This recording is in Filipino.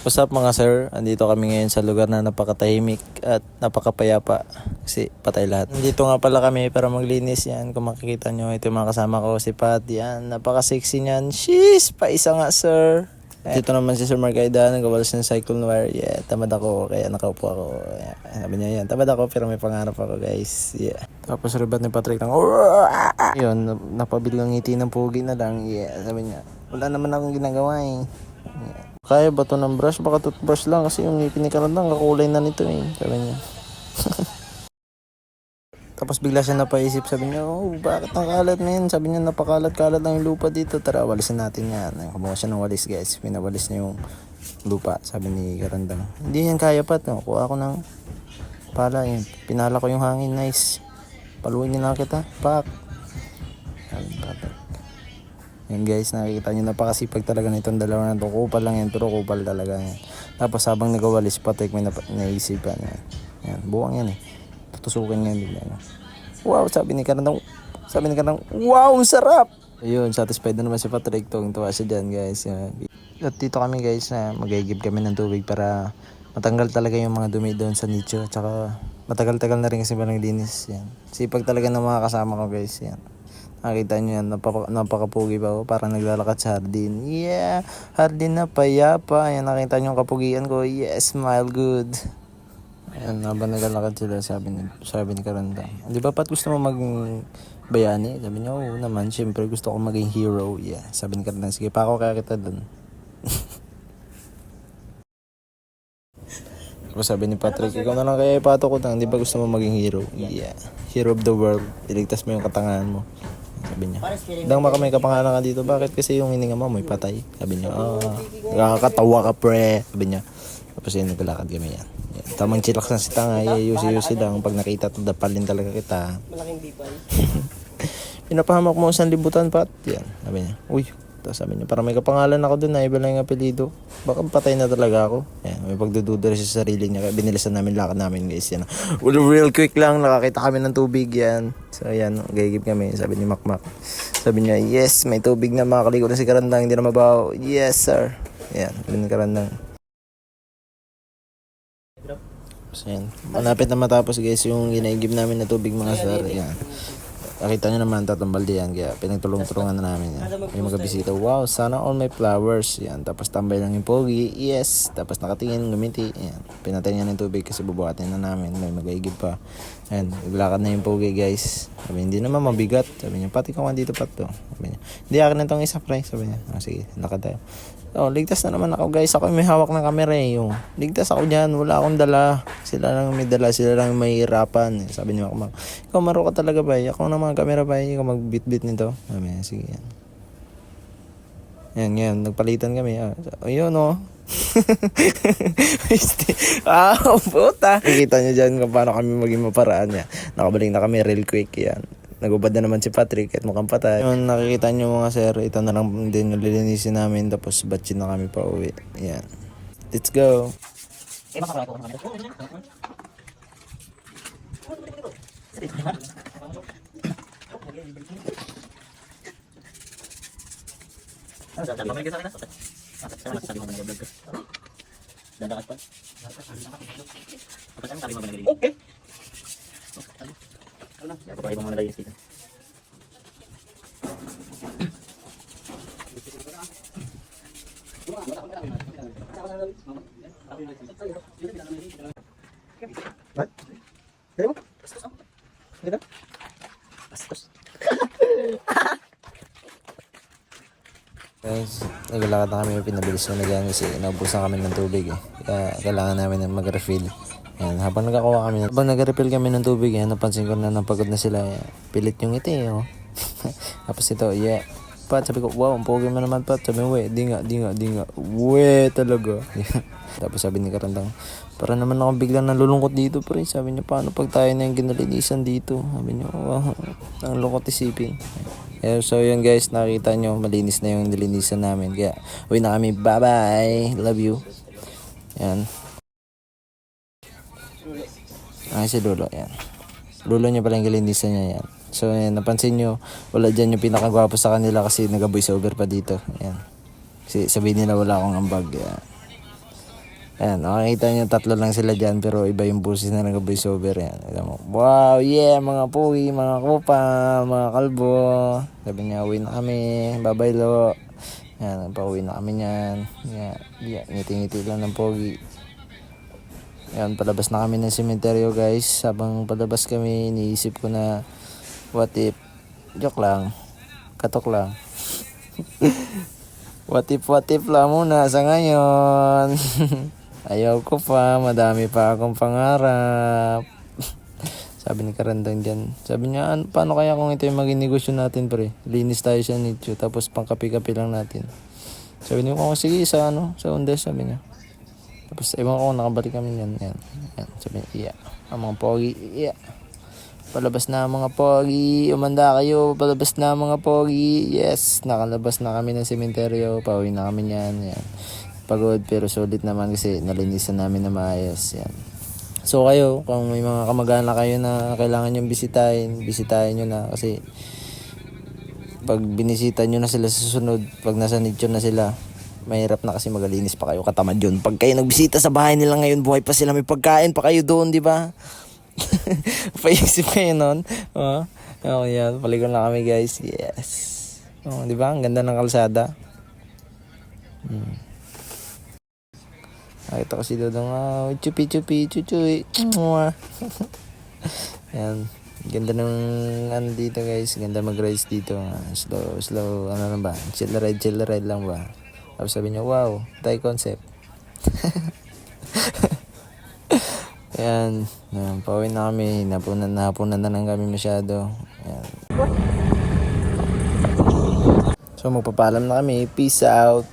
What's up mga sir? Andito kami ngayon sa lugar na napakatahimik at napakapayapa kasi patay lahat. Nandito nga pala kami para maglinis yan. Kung makikita nyo, ito yung mga kasama ko, si Pat. Yan, napaka-sexy niyan. Sheesh! Paisa nga sir. Dito naman si Sir Margaida, nagawalas ng cyclone wire. Yeah, tamad ako, kaya nakaupo ako. Yeah. Sabi niya yan, tamad ako pero may pangarap ako guys. Yeah. Tapos ribat ni Patrick ng yun, napabilang ngiti ng pugi na lang. Yeah, sabi niya, wala naman akong ginagawa eh. Yeah. Kaya ba to ng brush? Baka toothbrush lang kasi yung ngipin ni Karandang kakulay na nito eh. Sabi niya. Tapos bigla siya napaisip, sabi niya, oh, bakit ang kalat men? Sabi niya, napakalat-kalat lang yung lupa dito. Tara, walisin natin yan. Kumuha siya ng walis guys. Pinawalis niya yung lupa, sabi ni Karandang. Hindi yan kaya pa to. Kuha ako ng pala yun. Pinala ko yung hangin, nice. Paluin niyo na kita. Pak. Yan guys, nakikita nyo, napakasipag talaga nitong dalawa na ito. Kupal lang yan, pero kupal talaga yan. Tapos habang nagawalis, Patrick may naisipan yan. Yan, buwang yan eh. Tutusukin niya bigla. Wow, sabi ni Karandang, wow, ang sarap! Ayun, satisfied na naman si Patrick. Tuwa siya dyan guys. Yan. At dito kami guys, na mag-igib kami ng tubig para matanggal talaga yung mga dumi doon sa nicho. Tsaka matagal-tagal na rin kasi ba naglinis. Yan. Sipag talaga ng mga kasama ko guys. Yan. Nakita nyo yan, napakapugi pa ako, parang naglalakad sa hardin. Yeah, hardin na payapa. Yan, nakita nyo yung kapugian ko. Yes, smile good. Ayan, habang naglalakad sila, sabi ni Karanda, di ba Pat, gusto mo maging bayani? Sabi niya, oo naman, syempre gusto ko maging hero. Yeah, sabi ni Karanda, sige pa ako kaya kita dun. Tapos sabi ni Patrick, ikaw na lang kaya ipato ko lang, di ba gusto mo maging hero? Yeah, hero of the world, iligtas mo yung katangahan mo. Sabi niya, dang baka may kapangalan ka dito, bakit? Kasi yung hininga mo may patay. Sabi niya, nakakatawa ka pre. Sabi niya, tapos yun, naglalakad kami yan. Tamang chillax na si Tanga, yusi lang. Pag nakita ito, dapalin talaga kita. Malaking bipal. Pinapahamak mo sa libutan, Pat. Yan, sabi niya. Uy, tapos sabi niya, parang may kapangalan ako dun, na iba lang yung apelido. Baka patay na talaga ako. Yan, may pagdududa rin sa sarili niya. Binilisan namin lakad namin, guys. Yan. Well, real quick lang, nakakita kami ng tubig yan. So, yan, gagigip kami. Sabi ni Makmak. Sabi niya, yes, may tubig na, makakaligo na si Karandang, hindi na mabaho. Yes, sir. Yan, sabi ni Karandang. So, yan. Malapit na matapos guys yung ginaigib namin na tubig mga sir. Yan. Nakita nyo naman, tatlong balde yan. Kaya pinagtulong-tulungan na namin yan. May mga bisita. Wow, sana all my flowers. Yan. Tapos tambay lang yung pogi. Yes. Tapos nakatingin, ngumiti. Yan. Pinatay niya ng tubig kasi bubuhatin na namin. May mag-aigib pa. Yan. Naglakad na yung pogi guys. Sabi, hindi naman mabigat. Sabi niya, pati ka dito Pat to. Sabi niya, hindi akin na itong isa pre. Sabi niya, sige, lakad tayo. Oh, ligtas na naman ako guys. Ako may hawak ng camera eh. Yung, ligtas ako dyan. Wala akong dala. Sila lang may dala. Sila lang may hirapan. Sabi niya ako, ikaw maro ka talaga ba? Ako na mga camera ba? Ikaw mag-bit-bit nito. Sabi niya, sige yan. Yan, yan. Nagpalitan kami. Ayun oh. Puta. Nakikita niyo dyan kung paano kami maging maparaan niya. Nakabalik na kami real quick yan. Nagubad na naman si Patrick at mukhang patay. Yun, nakikita nyo mga sir, ito na lang din yung lilinisin namin tapos batchin na kami pa uwi. Yan. Let's go. Okay. Papahay mo muna tayo dito. What? Dali mo? Dito? Bastos. Guys, naglalakad na kami, pinabilis na dyan kasi naubusan kami ng tubig eh. Kaya kailangan namin na mag-refill. Yan, habang nag-refill kami ng tubig, yan, napansin ko na napagod na sila. Yan. Pilit yung iti, oh. Tapos ito, yeah. Pat, sabi ko, wow, ang pogi mo naman, Pat. Sabi ko, di nga. We, talaga. Tapos sabi ni Karandang, para naman ako biglang nalulungkot dito, pre. Sabi niya, paano pag tayo na yung ginalinisan dito? Sabi niya, wow, ang lungkot isipin. Yeah, so yun guys, nakita nyo, malinis na yung nilinisan namin. Kaya, uwi na kami. Bye-bye. Love you. Yan. Ay, si Lolo, yan. Lolo niya pala yung galinisan niya, yan. So, yan, napansin nyo, wala dyan yung pinakagwapo sa kanila kasi nag-voice over pa dito. Yan. Kasi sabihin nila wala akong ambag. Yan. Ayan, makikita nyo tatlo lang sila dyan pero iba yung boses na nag-voice over. Yan. Alam mo, wow, yeah, mga pugi, mga kupa, mga kalbo. Sabi niya, uwi na kami, bye-bye lo. Yan, pauwi na kami niyan. Yeah, ngiti-ngiti lang ng pogi. Yan, palabas na kami ng sementeryo guys. Habang palabas kami, iniisip ko na, what if, joke lang, katok lang. What if lang muna sa ngayon. Ayaw ko pa, madami pa akong pangarap. Sabi ni Karandang dyan. Sabi niya, paano kaya kung ito yung maging negosyo natin pre? Linis tayo sa nicho, tapos pang kape-kape lang natin. Sabi niya, sige, sa Undes, sabi niya. Tapos ewan ko kung nakabalik kami yan. Yan. Sabi niya, iya. Ang mga pogi, iya. Palabas na mga pogi, umanda kayo, palabas na mga pogi. Yes, nakalabas na kami ng sementeryo, pauwi na kami niyan. Yan. Pagod pero solid naman kasi nalinisan namin na maayos. Yan. So kayo, kung may mga kamag-anak kayo na kailangan nyo bisitahin nyo na kasi pag binisita nyo na sila sa susunod, pag nasa nicho na sila, mahirap na kasi magalinis pa kayo, katamad yun. Pag kayo nagbisita sa bahay nila ngayon, buhay pa sila, may pagkain pa kayo doon, di ba? Paisip kayo nun. Yan, paligon na kami guys. Yes. Di ba? Ang ganda ng kalsada. Nakita ko si Dodong, chupi, chuchuy. Yan. Ganda ng dito guys. Ganda mag-rides dito. Slow. Ano lang ba? Chill ride lang ba? Tapos sabi niya, wow, Thai concept. Yan. Pauwi na kami. Napunan na lang kami masyado. Yan. So magpapaalam na kami. Peace out.